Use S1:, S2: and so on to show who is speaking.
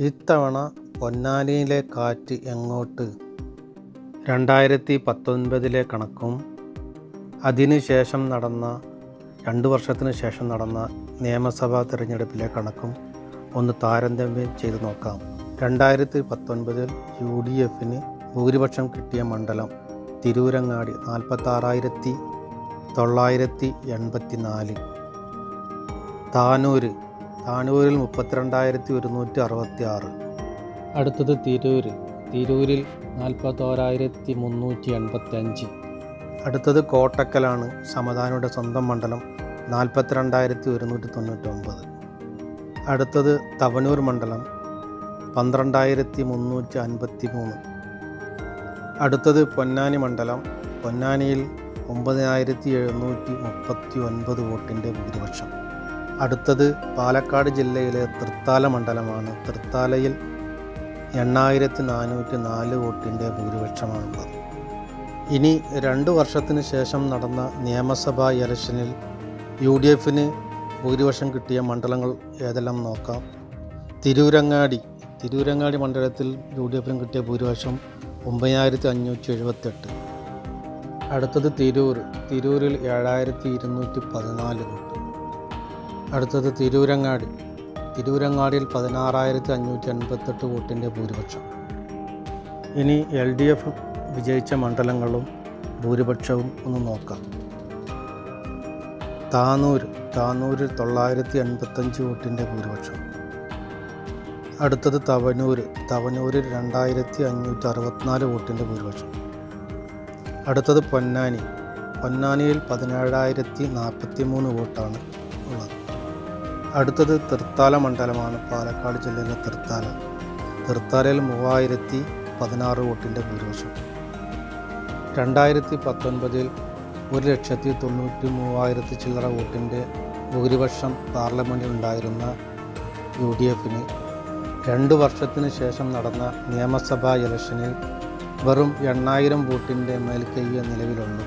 S1: ഇത്തവണ പൊന്നാനിയിലെ കാറ്റ് എങ്ങോട്ട്? 2019 കണക്കും അതിനുശേഷം നടന്ന 2 വർഷത്തിന് ശേഷം നടന്ന നിയമസഭാ തിരഞ്ഞെടുപ്പിലെ കണക്കും ഒന്ന് താരതമ്യം ചെയ്ത് നോക്കാം. 2019 UDFന് ഭൂരിപക്ഷം കിട്ടിയ മണ്ഡലം തിരൂരങ്ങാടി 46,984. താനൂരിൽ 32,166. അടുത്തത് തിരൂരിൽ 41,385. അടുത്തത് കോട്ടക്കലാണ്, സമദാനിയുടെ സ്വന്തം മണ്ഡലം 42,199. അടുത്തത് തവനൂർ മണ്ഡലം 12,353. അടുത്തത് പൊന്നാനി മണ്ഡലം, പൊന്നാനിയിൽ 9,739 വോട്ടിൻ്റെ ഭൂരിപക്ഷം. അടുത്തത് പാലക്കാട് ജില്ലയിലെ തൃത്താല മണ്ഡലമാണ്. തൃത്താലയിൽ 8,404 വോട്ടിൻ്റെ ഭൂരിപക്ഷമാണുള്ളത്. ഇനി 2 വർഷത്തിന് ശേഷം നടന്ന നിയമസഭാ ഇലക്ഷനിൽ UDFന് ഭൂരിപക്ഷം കിട്ടിയ മണ്ഡലങ്ങൾ ഏതെല്ലാം നോക്കാം. തിരൂരങ്ങാടി മണ്ഡലത്തിൽ UDFന് കിട്ടിയ ഭൂരിപക്ഷം 9,578. അടുത്തത് തിരൂരിൽ 7,214 വോട്ട്. അടുത്തത് തിരൂരങ്ങാടിയിൽ 16,588 വോട്ടിൻ്റെ ഭൂരിപക്ഷം. ഇനി LDF വിജയിച്ച മണ്ഡലങ്ങളും ഭൂരിപക്ഷവും ഒന്ന് നോക്കാം. താനൂരിൽ 985 വോട്ടിൻ്റെ ഭൂരിപക്ഷം. അടുത്തത് തവനൂരിൽ 2,564 വോട്ടിൻ്റെ ഭൂരിപക്ഷം. അടുത്തത് പൊന്നാനിയിൽ 17,043 വോട്ടാണ് ഉള്ളത്. അടുത്തത് തൃത്താല മണ്ഡലമാണ്, പാലക്കാട് ജില്ലയിലെ തൃത്താലയിൽ 3,016 വോട്ടിൻ്റെ ഭൂരിപക്ഷം. 2019 1,93,000 ചില്ലറ വോട്ടിൻ്റെ ഭൂരിപക്ഷം പാർലമെൻറ്റിൽ ഉണ്ടായിരുന്ന UDFന് 2 വർഷത്തിന് ശേഷം നടന്ന നിയമസഭാ ഇലക്ഷനിൽ വെറും 8,000 വോട്ടിൻ്റെ മേൽക്കൈയെ നിലവിലുള്ളൂ.